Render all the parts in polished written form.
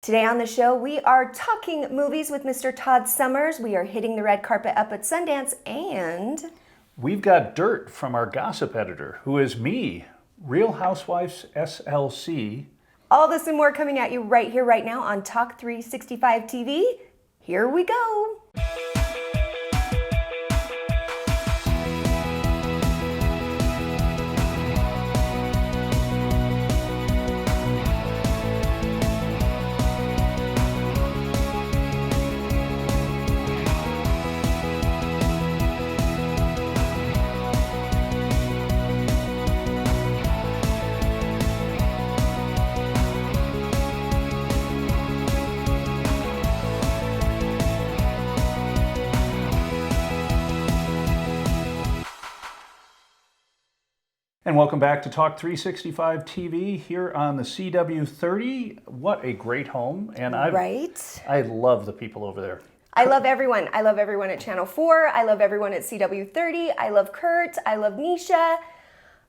Today on the show, we are talking movies with Mr. Todd Summers. We are hitting the red carpet up at Sundance, and we've got dirt from our gossip editor, who is me, Real Housewives SLC. All this and more coming at you right here, right now on Talk 365 TV. Here we go. And welcome back to Talk 365 TV here on the CW30. What a great home. And I love the people over there. I love everyone. I love everyone at Channel 4. I love everyone at CW30. I love Kurt. I love Nisha.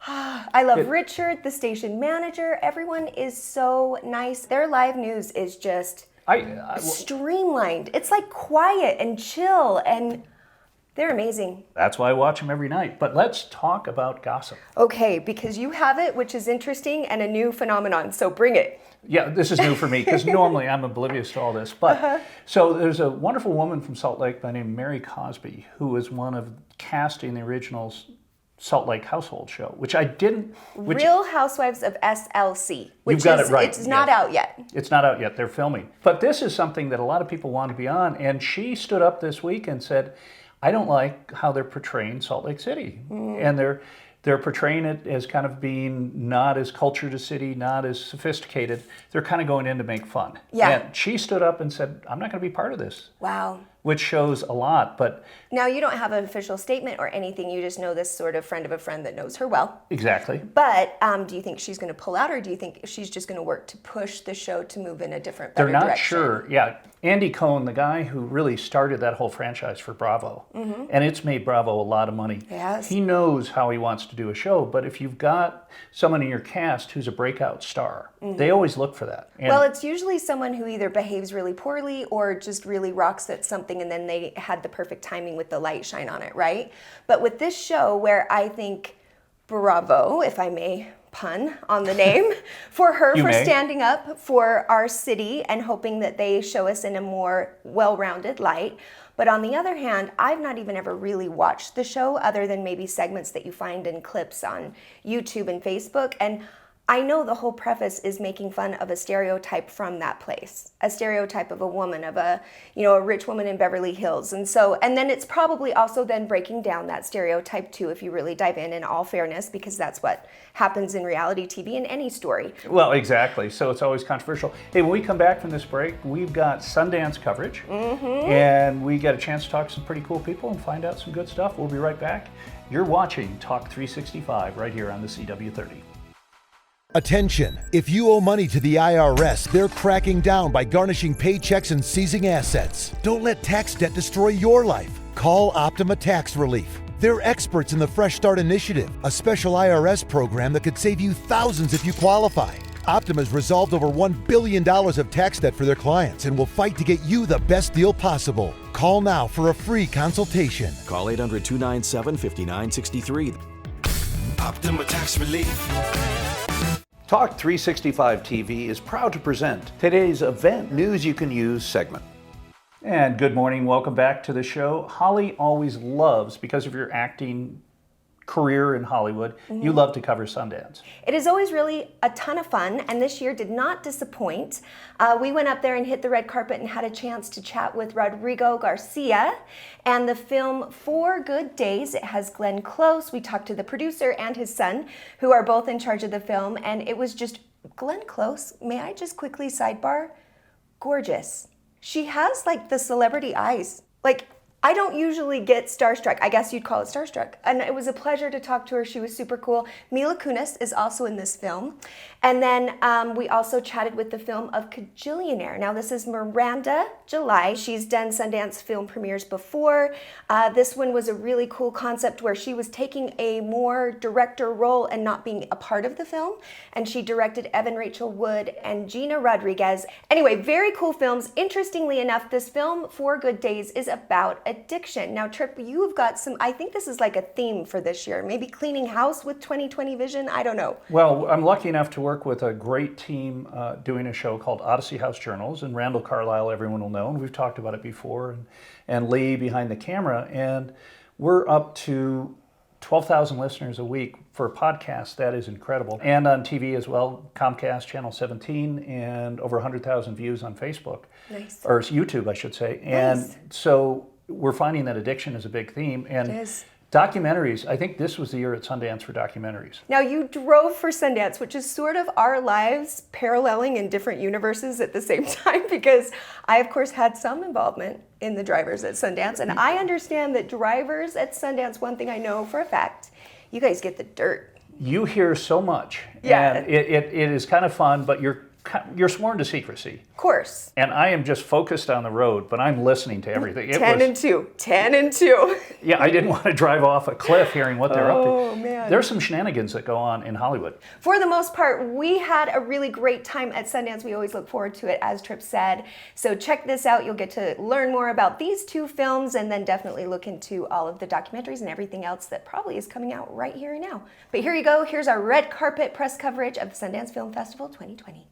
I love Richard, the station manager. Everyone is so nice. Their live news is just streamlined. It's like quiet and chill, and they're amazing. That's why I watch them every night. But let's talk about gossip. Okay, because you have it, which is interesting and a new phenomenon. So bring it. Yeah, this is new for me because normally I'm oblivious to all this. But so there's a wonderful woman from Salt Lake by the name of Mary Cosby, who was one of casting the original Salt Lake household show, which I didn't. Real Housewives of SLC. You've got it right. It's not out yet. It's not out yet. They're filming. But this is something that a lot of people want to be on. And she stood up this week and said, I don't like how they're portraying Salt Lake City. And they're portraying it as kind of being not as cultured a city, not as sophisticated. They're kind of going in to make fun. Yeah. And she stood up and said, I'm not going to be part of this. Wow. Which shows a lot, but... Now, you don't have an official statement or anything. You just know this sort of friend of a friend that knows her well. Exactly. But do you think she's going to pull out, or do you think she's just going to work to push the show to move in a different, better direction? They're not sure. Yeah. Andy Cohen, the guy who really started that whole franchise for Bravo, and it's made Bravo a lot of money. Yes. He knows how he wants to do a show, but if you've got someone in your cast who's a breakout star, they always look for that. And well, it's usually someone who either behaves really poorly or just really rocks at something, and then they had the perfect timing with the light shine on it, right? But with this show, where I think bravo, if I may pun on the name, for her for standing up for our city and hoping that they show us in a more well-rounded light. But on the other hand, I've not even ever really watched the show other than maybe segments that you find in clips on YouTube and Facebook. And I know the whole preface is making fun of a stereotype from that place, a stereotype of a woman, of a rich woman in Beverly Hills. And then it's probably also then breaking down that stereotype too, if you really dive in all fairness, because that's what happens in reality TV in any story. Well, exactly. So it's always controversial. Hey, when we come back from this break, we've got Sundance coverage, and we get a chance to talk to some pretty cool people and find out some good stuff. We'll be right back. You're watching Talk 365 right here on the CW30. Attention! If you owe money to the IRS, they're cracking down by garnishing paychecks and seizing assets. Don't let tax debt destroy your life. Call Optima Tax Relief. They're experts in the Fresh Start Initiative, a special IRS program that could save you thousands if you qualify. Optima's resolved over $1 billion of tax debt for their clients and will fight to get you the best deal possible. Call now for a free consultation. Call 800-297-5963. Optima Tax Relief. Talk 365 TV is proud to present today's event news you can use segment. And good morning, welcome back to the show. Holly always loves, because of your acting career in Hollywood, you love to cover Sundance. It is always really a ton of fun, and this year did not disappoint. We went up there and hit the red carpet and had a chance to chat with Rodrigo Garcia and the film 4 Good Days. It has Glenn Close. We talked to the producer and his son, who are both in charge of the film, and it was just Glenn Close. May I just quickly sidebar? Gorgeous. She has like the celebrity eyes. Like, I don't usually get starstruck. I guess you'd call it starstruck. And it was a pleasure to talk to her. She was super cool. Mila Kunis is also in this film. And then we also chatted with the film of Kajillionaire. Now this is Miranda July. She's done Sundance film premieres before. This one was a really cool concept where she was taking a more director role and not being a part of the film. And she directed Evan Rachel Wood and Gina Rodriguez. Anyway, very cool films. Interestingly enough, this film, 4 Good Days, is about addiction. Now, Trip, you've got some, I think this is like a theme for this year, maybe cleaning house with 2020 vision, I don't know. Well, I'm lucky enough to work with a great team doing a show called Odyssey House Journals, and Randall Carlisle, everyone will know, and we've talked about it before, and Lee behind the camera, and we're up to 12,000 listeners a week for a podcast. That is incredible. And on TV as well, Comcast Channel 17, and over 100,000 views on Facebook. Nice. Or YouTube, I should say. And Nice. so we're finding that addiction is a big theme. And It is. documentaries, I think this was the year at Sundance for documentaries. Now, you drove for Sundance, which is sort of our lives paralleling in different universes at the same time, because I, of course, had some involvement in the drivers at Sundance. And I understand that drivers at Sundance, one thing I know for a fact, you guys get the dirt. You hear so much. Yeah. And it is kind of fun, but you're sworn to secrecy. Of course. And I am just focused on the road, but I'm listening to everything. 10 and 2. 10 and 2. Yeah, I didn't want to drive off a cliff hearing what they're up to. Oh, man. There's some shenanigans that go on in Hollywood. For the most part, we had a really great time at Sundance. We always look forward to it, as Tripp said. So check this out. You'll get to learn more about these 2 films, and then definitely look into all of the documentaries and everything else that probably is coming out right here and now. But here you go. Here's our red carpet press coverage of the Sundance Film Festival 2020.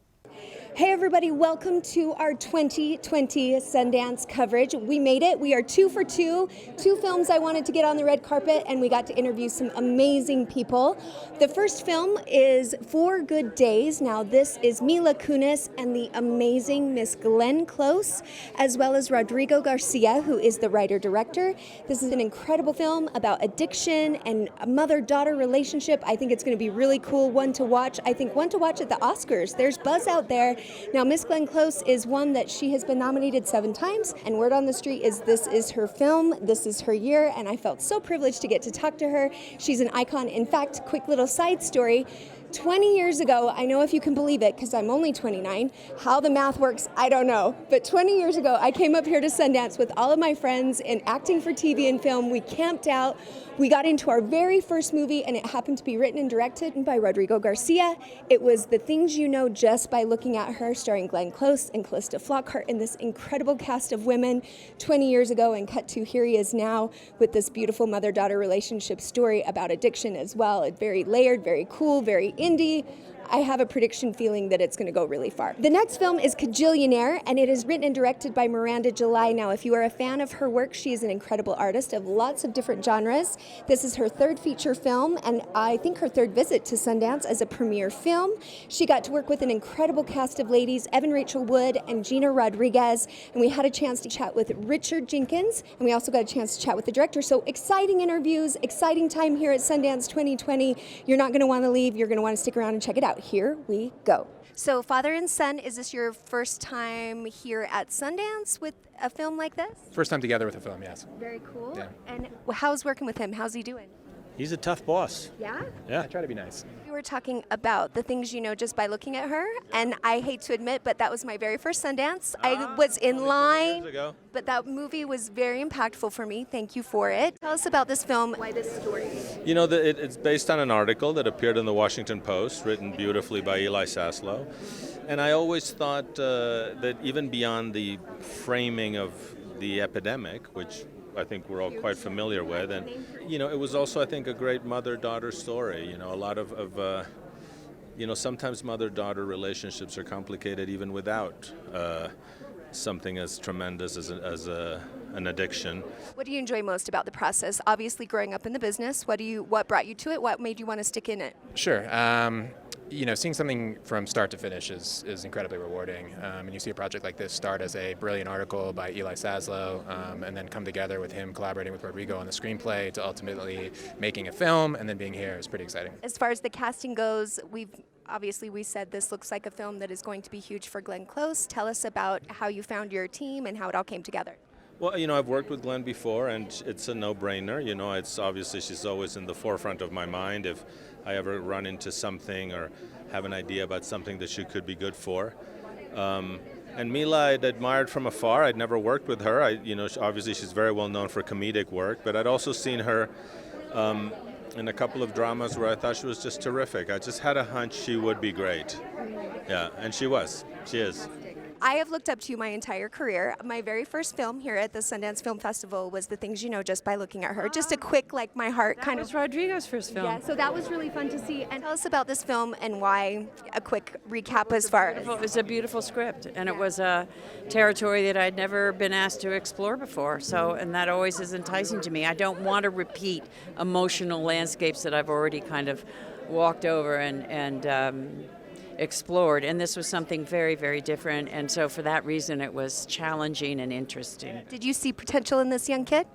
Hey everybody, welcome to our 2020 Sundance coverage. We made it. We are 2 for 2. 2 films I wanted to get on the red carpet, and we got to interview some amazing people. The first film is 4 Good Days. Now this is Mila Kunis and the amazing Miss Glenn Close, as well as Rodrigo Garcia, who is the writer-director. This is an incredible film about addiction and a mother-daughter relationship. I think it's going to be really cool, one to watch. I think one to watch at the Oscars. There's buzz out there. Now, Miss Glenn Close is one that she has been nominated 7 times, and word on the street is this is her film, this is her year, and I felt so privileged to get to talk to her. She's an icon. In fact, quick little side story, 20 years ago, I know if you can believe it, because I'm only 29, how the math works, I don't know, but 20 years ago, I came up here to Sundance with all of my friends in acting for TV and film. We camped out. We got into our very first movie, and it happened to be written and directed by Rodrigo Garcia. It was The Things You Know Just by Looking at Her, starring Glenn Close and Callista Flockhart and this incredible cast of women 20 years ago, and cut to here he is now with this beautiful mother-daughter relationship story about addiction as well. It's very layered, very cool, very indie. I have a prediction feeling that it's going to go really far. The next film is Kajillionaire, and it is written and directed by Miranda July. Now, if you are a fan of her work, she is an incredible artist of lots of different genres. This is her 3rd feature film, and I think her 3rd visit to Sundance as a premiere film. She got to work with an incredible cast of ladies, Evan Rachel Wood and Gina Rodriguez, and we had a chance to chat with Richard Jenkins, and we also got a chance to chat with the director. So exciting interviews, exciting time here at Sundance 2020. You're not going to want to leave. You're going to want to stick around and check it out. Here we go. So father and son, is this your first time here at Sundance with a film like this? First time together with a film, yes. Very cool. Yeah. And how's working with him? How's he doing? He's a tough boss. Yeah? Yeah, I try to be nice. We were talking about The Things You Know Just by Looking at Her, and I hate to admit, but that was my very first Sundance. I was in line, Years ago. but that movie was very impactful for me. Thank you for it. Tell us about this film, why this story. You know, it's based on an article that appeared in the Washington Post, written beautifully by Eli Saslow. And I always thought that even beyond the framing of the epidemic, which I think we're all quite familiar with, and you know, it was also, I think, a great mother-daughter story. You know, a lot of you know, sometimes mother-daughter relationships are complicated even without something as tremendous as an addiction. What do you enjoy most about the process? Obviously, growing up in the business, what brought you to it? What made you want to stick in it? Sure. You know, seeing something from start to finish is incredibly rewarding. And you see a project like this start as a brilliant article by Eli Saslow, and then come together with him collaborating with Rodrigo on the screenplay to ultimately making a film, and then being here is pretty exciting. As far as the casting goes, we said this looks like a film that is going to be huge for Glenn Close. Tell us about how you found your team and how it all came together. Well, I've worked with Glenn before, and it's a no-brainer. It's obviously she's always in the forefront of my mind if I ever run into something or have an idea about something that she could be good for. And Mila, I'd admired from afar. I'd never worked with her. Obviously she's very well known for comedic work, but I'd also seen her in a couple of dramas where I thought she was just terrific. I just had a hunch she would be great. Yeah, and she was. She is. I have looked up to you my entire career. My very first film here at the Sundance Film Festival was The Things You Know Just by Looking at Her. Just a quick, my heart kind That was Rodrigo's first film. Yeah, so that was really fun to see. And tell us about this film and why, a quick recap as far as. It was a beautiful script, and it was a territory that I'd never been asked to explore before. And that always is enticing to me. I don't want to repeat emotional landscapes that I've already kind of walked over and explored, and this was something very, very different, and so for that reason it was challenging and interesting. Did you see potential in this young kid?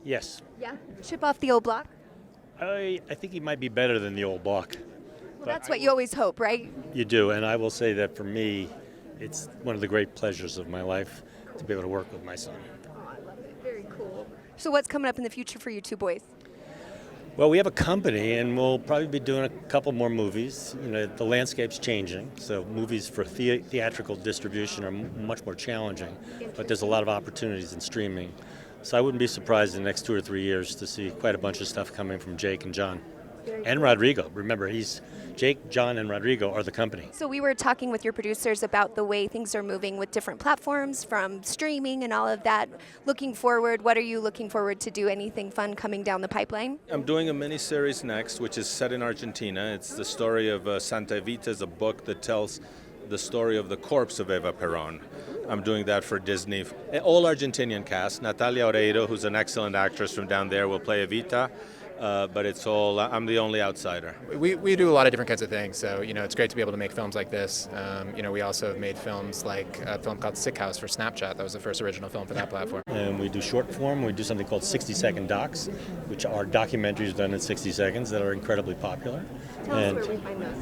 Yes. Yeah. Chip off the old block? I think he might be better than the old block. Well, that's what you always hope, right? You do, and I will say that for me, it's one of the great pleasures of my life to be able to work with my son. Oh, I love it. Very cool. So what's coming up in the future for you two boys? Well, we have a company, and we'll probably be doing a couple more movies. The landscape's changing, so movies for theatrical distribution are much more challenging, but there's a lot of opportunities in streaming. So I wouldn't be surprised in the next 2 or 3 years to see quite a bunch of stuff coming from Jake and John. And Rodrigo. Remember, Jake, John, and Rodrigo are the company. So we were talking with your producers about the way things are moving with different platforms, from streaming and all of that. Looking forward, what are you looking forward to do? Anything fun coming down the pipeline? I'm doing a mini-series next, which is set in Argentina. It's the story of Santa Evita, is a book that tells the story of the corpse of Eva Perón. I'm doing that for Disney. All Argentinian cast. Natalia Oreiro, who's an excellent actress from down there, will play Evita. But it's all, I'm the only outsider. We do a lot of different kinds of things, so it's great to be able to make films like this. We also have made films like a film called Sick House for Snapchat. That was the first original film for that platform. And we do short form. We do something called 60-second docs, which are documentaries done in 60 seconds that are incredibly popular. Tell us where we find those.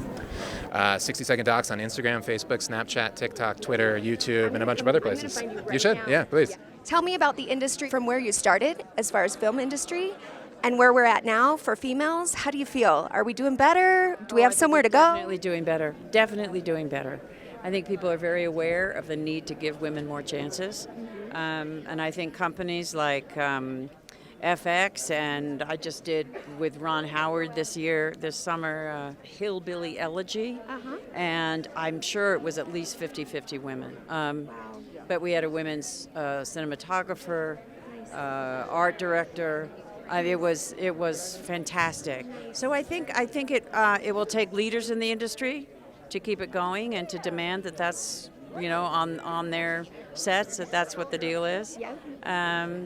60-second docs on Instagram, Facebook, Snapchat, TikTok, Twitter, YouTube, and a bunch of other places. I'm gonna find you You should, now. yeah, please. Yeah. Tell me about the industry from where you started, as far as film industry, and where we're at now for females. How do you feel? Are we doing better? Do we have somewhere to go? Definitely doing better. Definitely doing better. I think people are very aware of the need to give women more chances. And I think companies like FX, and I just did with Ron Howard this summer, Hillbilly Elegy, and I'm sure it was at least 50-50 women. But we had a women's cinematographer, art director. It was fantastic. So I think it will take leaders in the industry to keep it going and to demand that that's on their sets that's what the deal is.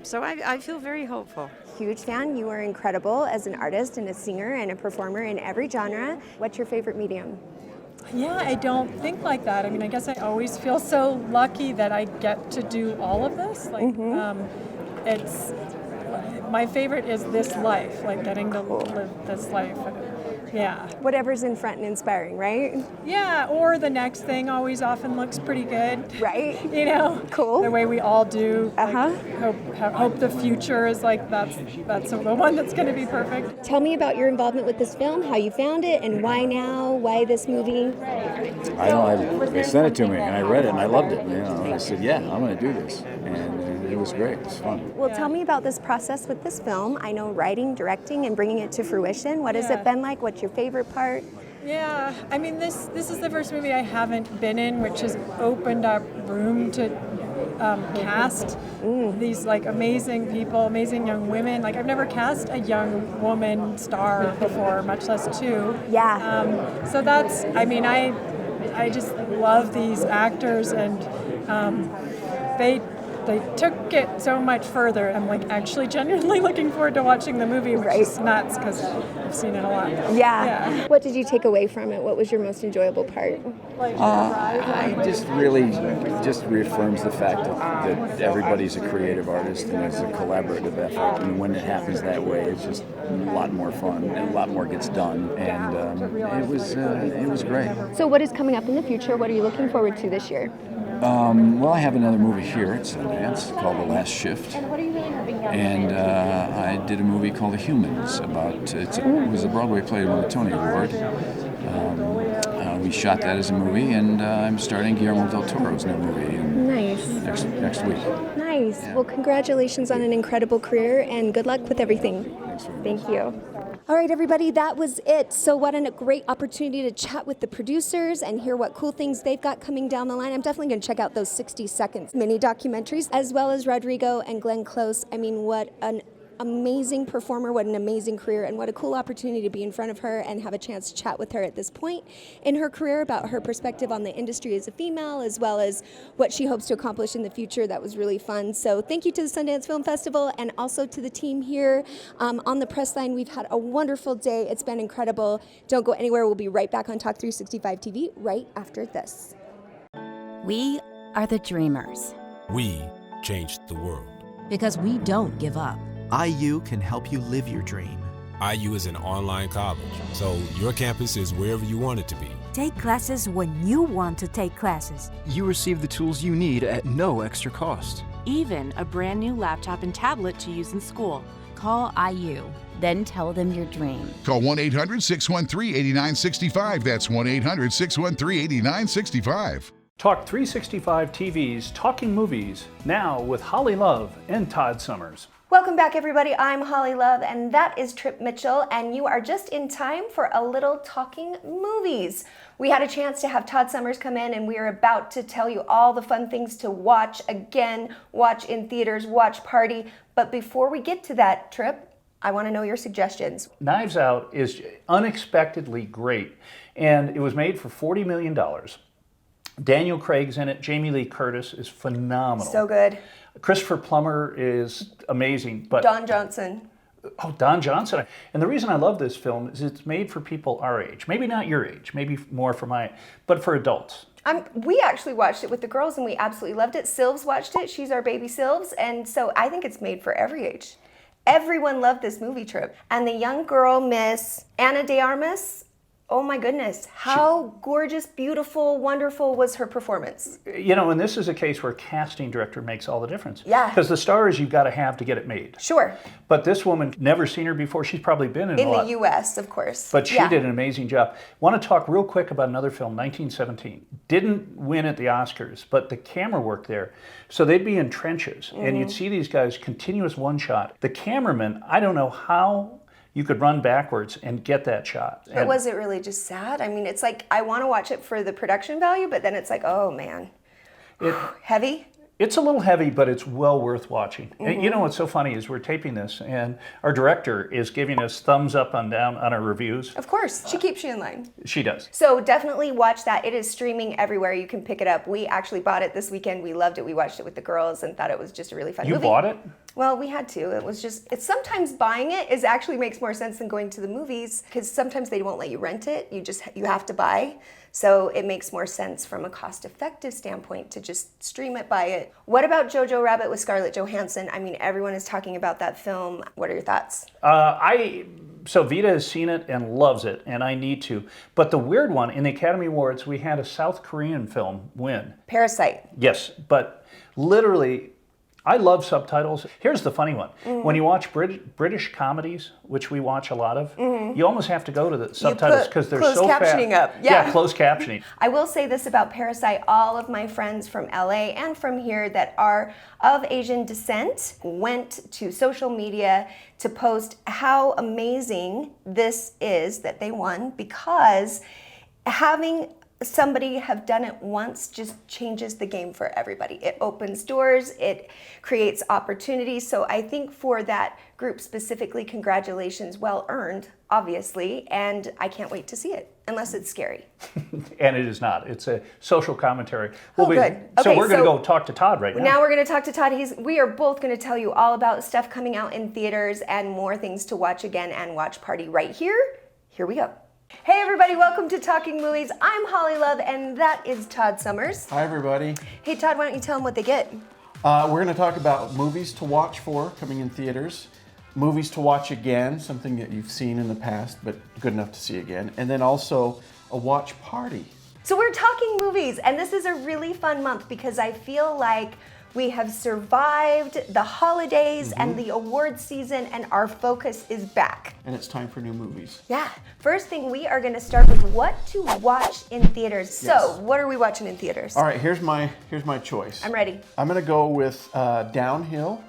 So I feel very hopeful. Huge fan. You are incredible as an artist and a singer and a performer in every genre. What's your favorite medium? Yeah, I don't think like that. I mean, I guess I always feel so lucky that I get to do all of this. It's my favorite is this life, like getting to live this life. Yeah. Whatever's in front and inspiring, right? Yeah, or the next thing always often looks pretty good. Right. Cool. The way we all do. Uh-huh. Hope the future is like that's the one that's going to be perfect. Tell me about your involvement with this film, how you found it, and why now? Why this movie? I know. They sent it to me, and I read it, and I loved it. I said, "Yeah, I'm going to do this," and it was great. It was fun. Well, tell me about this process with this film. I know writing, directing, and bringing it to fruition. What has it been like? What's your favorite part? Yeah, I mean, this is the first movie I haven't been in, which has opened up room to cast these amazing people, amazing young women. I've never cast a young woman star before, much less two. Yeah. So that's, I just love these actors, and they took it so much further. I'm actually genuinely looking forward to watching the movie, which is nuts because I've seen it a lot. Yeah. What did you take away from it? What was your most enjoyable part? I just reaffirms the fact that everybody's a creative artist and it's a collaborative effort. And when it happens that way, it's just a lot more fun and a lot more gets done. And it was great. So what is coming up in the future? What are you looking forward to this year? Well, I have another movie here at Sundance called The Last Shift. And I did a movie called The Humans it was a Broadway play that won the Tony Award. We shot that as a movie, and I'm starting Guillermo del Toro's new movie next week. Nice. Yeah. Well, congratulations on an incredible career and good luck with everything. Thanks very much. Thank you. All right, everybody, that was it. So what a great opportunity to chat with the producers and hear what cool things they've got coming down the line. I'm definitely going to check out those 60 seconds mini documentaries, as well as Rodrigo and Glenn Close. I mean, what an amazing performer, what an amazing career, and what a cool opportunity to be in front of her and have a chance to chat with her at this point in her career about her perspective on the industry as a female, as well as what she hopes to accomplish in the future. That was really fun. So thank you to the Sundance Film Festival and also to the team here on the press line. We've had a wonderful day. It's been incredible. Don't go anywhere. We'll be right back on Talk 365 TV right after this. We are the dreamers. We changed the world. Because we don't give up. IU can help you live your dream. IU is an online college, so your campus is wherever you want it to be. Take classes when you want to take classes. You receive the tools you need at no extra cost. Even a brand new laptop and tablet to use in school. Call IU, then tell them your dream. Call 1-800-613-8965. That's 1-800-613-8965. Talk 365 TV's Talking Movies, now with Holly Love and Todd Summers. Welcome back, everybody. I'm Holly Love, and that is Trip Mitchell, and you are just in time for a little Talking Movies. We had a chance to have Todd Summers come in, and we are about to tell you all the fun things to watch again, watch in theaters, watch party. But before we get to that, Trip, I want to know your suggestions. Knives Out is unexpectedly great, and it was made for $40 million. Daniel Craig's in it. Jamie Lee Curtis is phenomenal. So good. Christopher Plummer is amazing. But Don Johnson. Oh, Don Johnson. And the reason I love this film is it's made for people our age. Maybe not your age, maybe more for my, but for adults. We actually watched it with the girls, and we absolutely loved it. Sylvs watched it. She's our baby Sylvs. And so I think it's made for every age. Everyone loved this movie, Trip. And the young girl, Miss Ana de Armas, oh my goodness, how gorgeous, beautiful, wonderful was her performance. You know, and this is a case where casting director makes all the difference. Yeah. Because the stars you've got to have to get it made. Sure. But this woman, never seen her before. She's probably been in a lot. In the U.S., of course. But she did an amazing job. Want to talk real quick about another film, 1917. Didn't win at the Oscars, but the camera work there. So they'd be in trenches, and you'd see these guys, continuous one shot. The cameraman, I don't know how you could run backwards and get that shot. But was it really just sad? I mean, it's like, I want to watch it for the production value, but then it's like, oh man. Heavy? It's a little heavy, but it's well worth watching. And you know what's so funny is we're taping this, and our director is giving us thumbs up and down on our reviews. Of course, she keeps you in line. She does. So definitely watch that. It is streaming everywhere. You can pick it up. We actually bought it this weekend. We loved it. We watched it with the girls and thought it was just a really fun movie. You bought it? Well, we had to. It's sometimes buying it is actually makes more sense than going to the movies, because sometimes they won't let you rent it. You have to buy. So it makes more sense from a cost-effective standpoint to just stream it, buy it. What about Jojo Rabbit with Scarlett Johansson? I mean, everyone is talking about that film. What are your thoughts? So Vita has seen it and loves it, and I need to. But the weird one, in the Academy Awards, we had a South Korean film win. Parasite. Yes, but literally, I love subtitles. Here's the funny one. When you watch British comedies, which we watch a lot of, you almost have to go to the subtitles because they're so fast. Closed captioning up. Yeah, closed captioning. I will say this about Parasite. All of my friends from LA and from here that are of Asian descent went to social media to post how amazing this is that they won, because having somebody have done it once just changes the game for everybody. It opens doors, it creates opportunities. So I think for that group specifically, congratulations, well earned, obviously, and I can't wait to see it, unless it's scary. And it is not. It's a social commentary. Good. Okay, we're going to go talk to Todd right now. Now we're going to talk to Todd. We are both going to tell you all about stuff coming out in theaters and more things to watch again and watch party right here. Here we go. Hey everybody, welcome to Talking Movies. I'm Holly Love, and that is Todd Summers. Hi everybody. Hey Todd, why don't you tell them what they get? We're going to talk about movies to watch for coming in theaters, movies to watch again, something that you've seen in the past but good enough to see again, and then also a watch party. So we're talking movies, and this is a really fun month because I feel like we have survived the holidays and the award season, and our focus is back. And it's time for new movies. Yeah. First thing, we are going to start with what to watch in theaters. Yes. So, what are we watching in theaters? All right, here's my choice. I'm ready. I'm going to go with Downhill,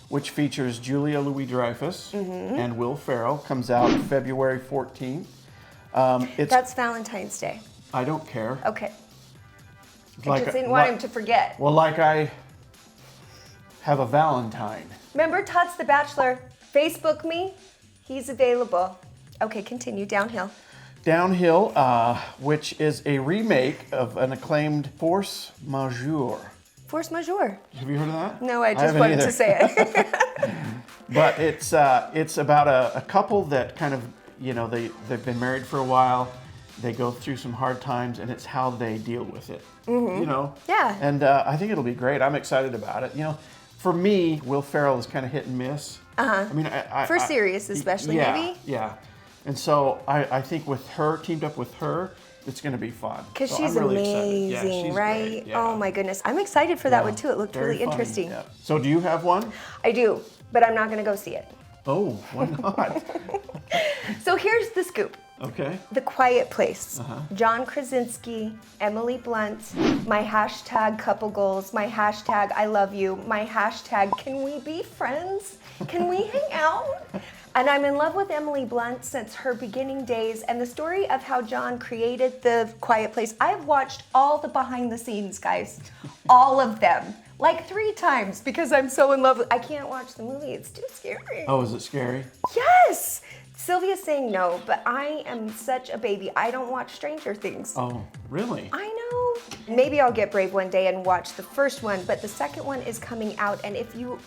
which features Julia Louis-Dreyfus and Will Ferrell. Comes out February 14th. That's Valentine's Day. I don't care. Okay. I just didn't want him to forget. Well, like I have a Valentine. Remember Todd's The Bachelor? Facebook me. He's available. Okay, continue. Downhill. Downhill, which is a remake of an acclaimed Force Majeure. Force Majeure. Have you heard of that? No, I just wanted to say it. But it's about a couple that kind of, they've been married for a while. They go through some hard times, and it's how they deal with it. Yeah. And I think it'll be great. I'm excited about it. For me, Will Ferrell is kind of hit and miss. I mean, For serious, especially, maybe? Yeah. And so I think with her, teamed up with her, it's going to be fun. Because So she's I'm really amazing, excited. Yeah, she's right? great. Yeah. Oh my goodness. I'm excited for that one too. It looked Very really funny. interesting. Yeah. So do you have one? I do, but I'm not going to go see it. Oh, why not? So here's the scoop. Okay. The Quiet Place. John Krasinski, Emily Blunt, my hashtag couple goals, my hashtag I love you, my hashtag can we be friends? Can we hang out? And I'm in love with Emily Blunt since her beginning days, and the story of how John created The Quiet Place. I've watched all the behind the scenes, guys. All of them. Like 3 times because I'm so in love with I can't watch the movie. It's too scary. Oh, is it scary? Yes! Sylvia's saying no, but I am such a baby. I don't watch Stranger Things. Oh, really? I know. Maybe I'll get brave one day and watch the first one, but the second one is coming out. And if you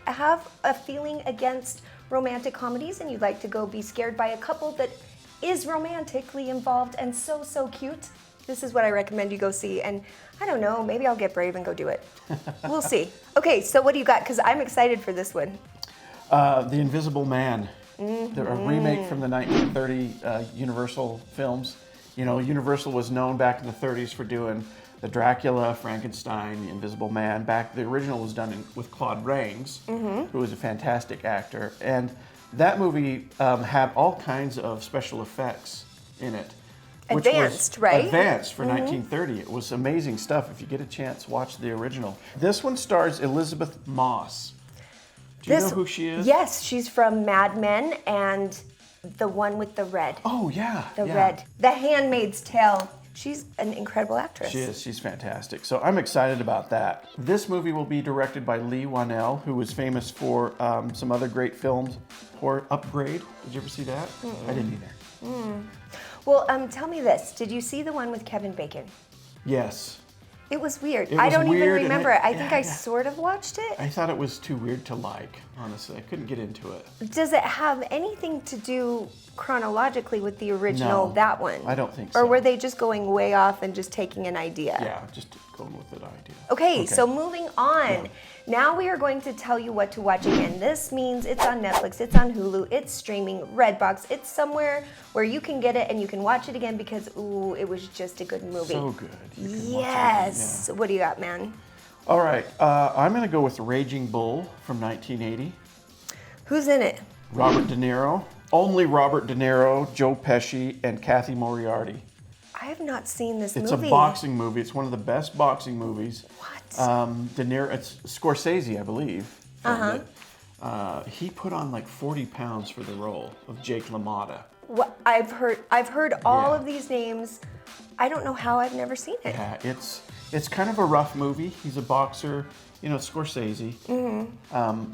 have a feeling against romantic comedies and you'd like to go be scared by a couple that is romantically involved and so cute, this is what I recommend you go see. And I don't know, maybe I'll get brave and go do it. We'll see. Okay, so what do you got? Because I'm excited for this one. The Invisible Man. A remake from the 1930 Universal films. Universal was known back in the 30s for doing the Dracula, Frankenstein, the Invisible Man. The original was done with Claude Rains, who was a fantastic actor. And that movie had all kinds of special effects in it. Advanced, right? Advanced for 1930. It was amazing stuff. If you get a chance, watch the original. This one stars Elizabeth Moss. Do you know who she is? Yes, she's from Mad Men and the one with the red. Oh, yeah. The red. The Handmaid's Tale. She's an incredible actress. She is. She's fantastic. So I'm excited about that. This movie will be directed by Lee Wanell, who was famous for some other great films. Upgrade. Did you ever see that? I didn't either. Well, tell me this. Did you see the one with Kevin Bacon? Yes. It was weird. It I was don't even weird, and remember it- it. I think yeah, I yeah. sort of watched it. I thought it was too weird to like, honestly. I couldn't get into it. Does it have anything to do chronologically with the original, No, that one? I don't think Or so. were they just going way off and just taking an idea? Yeah, just going with that idea. Okay, so moving on. Now we are going to tell you what to watch again. This means it's on Netflix, it's on Hulu, it's streaming, Redbox. It's somewhere where you can get it and you can watch it again because, ooh, it was just a good movie. So good. You can watch it again, Yes. What do you got, man? All right, I'm going to go with Raging Bull from 1980. Who's in it? Robert De Niro. Only Robert De Niro, Joe Pesci, and Kathy Moriarty. I have not seen this It's movie. a boxing movie. It's one of the best boxing movies. What? De Niro, it's Scorsese, I believe. filmed it. He put on like 40 pounds for the role of Jake LaMotta. What I've heard all Yeah. of these names. I don't know how I've never seen it. Yeah, it's kind of a rough movie. He's a boxer, it's Scorsese.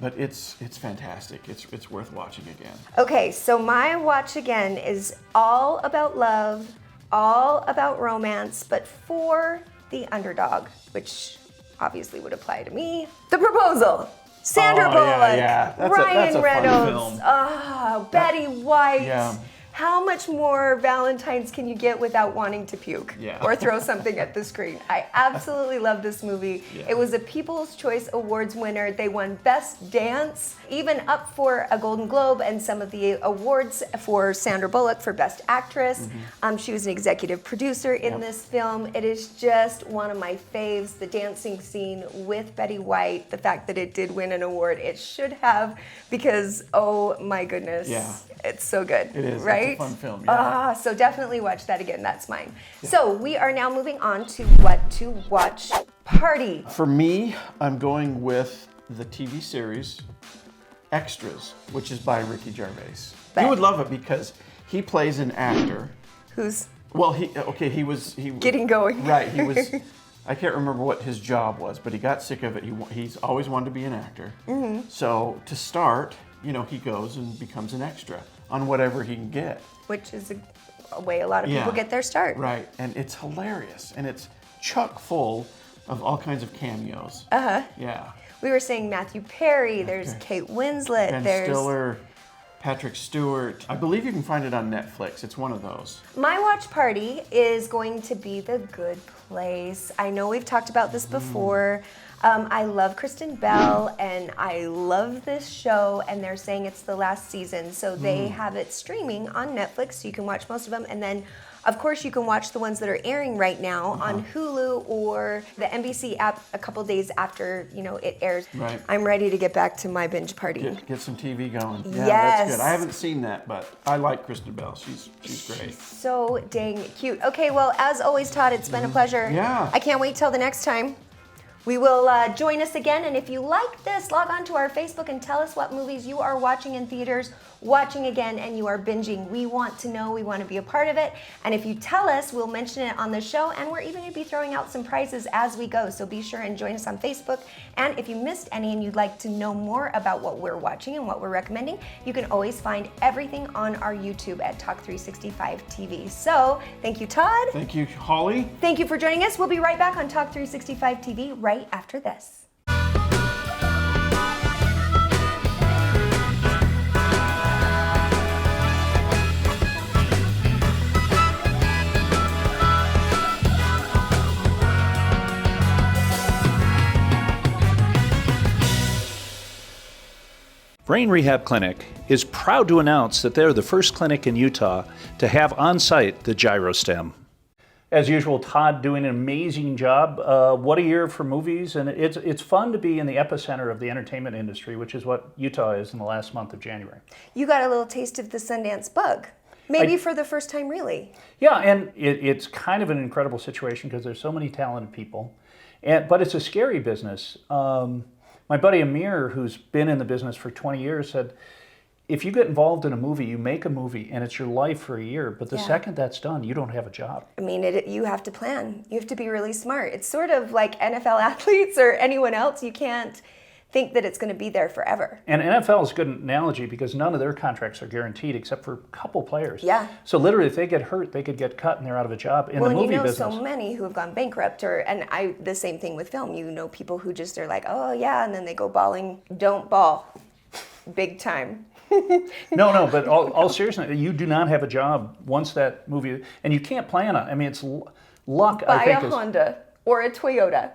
But it's fantastic. It's worth watching again. Okay, so my watch again is all about love, all about romance, but for the underdog, which obviously would apply to me. The Proposal. Sandra Bullock, yeah. That's Ryan a fun Reynolds, film. Betty White, Yeah. How much more Valentine's can you get without wanting to puke or throw something at the screen? I absolutely love this movie. Yeah. It was a People's Choice Awards winner. They won Best Dance, even up for a Golden Globe and some of the awards for Sandra Bullock for Best Actress. She was an executive producer in this film. It is just one of my faves. The dancing scene with Betty White, the fact that it did win an award, it should have, because oh my goodness, it's so good. It is, right? It's a fun film. Yeah. So definitely watch that again. That's mine. So we are now moving on to what to watch party. For me, I'm going with the TV series Extras, which is by Ricky Gervais. You would love it because he plays an actor who's he was getting going. Right, he was. I can't remember what his job was, but he got sick of it. He's always wanted to be an actor. So to start, he goes and becomes an extra on whatever he can get. Which is a way a lot of people get their start. Right, and it's hilarious, and it's chock full of all kinds of cameos. Yeah. We were saying Matthew Perry, there's Kate Winslet, Ben there's Stiller, Patrick Stewart. I believe you can find it on Netflix. It's one of those. My watch party is going to be The Good Place. I know we've talked about this before. I love Kristen Bell and I love this show, and they're saying it's the last season, so they have it streaming on Netflix, so you can watch most of them, and then of course you can watch the ones that are airing right now on Hulu or the NBC app a couple days after it airs. Right. I'm ready to get back to my binge party. Get some TV going. Yeah, Yes. that's good. I haven't seen that, but I like Kristen Bell. She's great. So dang cute. Okay, well, as always, Todd, it's been a pleasure. Yeah. I can't wait till the next time. We will join us again, and if you like this, log on to our Facebook and tell us what movies you are watching in theaters, watching again, and you are binging. We want to know, we want to be a part of it, and if you tell us, we'll mention it on the show, and we're even going to be throwing out some prizes as we go, so be sure and join us on Facebook. And if you missed any and you'd like to know more about what we're watching and what we're recommending, you can always find everything on our YouTube at Talk365 TV. So, thank you, Todd. Thank you, Holly. Thank you for joining us. We'll be right back on Talk365 TV right after this. Brain Rehab Clinic is proud to announce that they're the first clinic in Utah to have on-site the gyrostem. As usual, Todd doing an amazing job. What a year for movies, and it's fun to be in the epicenter of the entertainment industry, which is what Utah is in the last month of January. You got a little taste of the Sundance bug, maybe for the first time, really. Yeah, and it's kind of an incredible situation because there's so many talented people, but it's a scary business. My buddy Amir, who's been in the business for 20 years, said, if you get involved in a movie, you make a movie and it's your life for a year, but the second that's done, you don't have a job. I mean, you have to plan. You have to be really smart. It's sort of like NFL athletes or anyone else. You can't think that it's going to be there forever. And NFL is a good analogy because none of their contracts are guaranteed except for a couple players. Yeah. So literally, if they get hurt, they could get cut and they're out of a job in the movie business. So many who have gone bankrupt, the same thing with film. You know people who just are like, oh yeah, and then they go balling. Don't ball, big time. No, but all seriousness, you do not have a job once that movie, and you can't plan on it. I mean, it's luck, I think. Buy a Honda or a Toyota.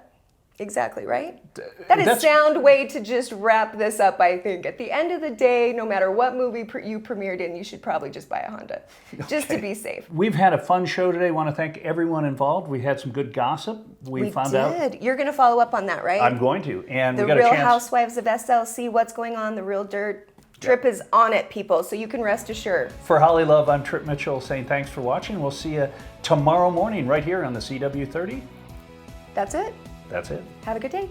Exactly, right? That is a sound way to just wrap this up, I think. At the end of the day, no matter what movie you premiered in, you should probably just buy a Honda, just to be safe. We've had a fun show today. I want to thank everyone involved. We had some good gossip. We found out. You're going to follow up on that, right? I'm going to. And the we got a chance. Real Housewives of SLC, what's going on, the Real Dirt. Trip is on it, people, so you can rest assured. For Holly Love, I'm Trip Mitchell saying thanks for watching. We'll see you tomorrow morning right here on the CW30. That's it. That's it. Have a good day.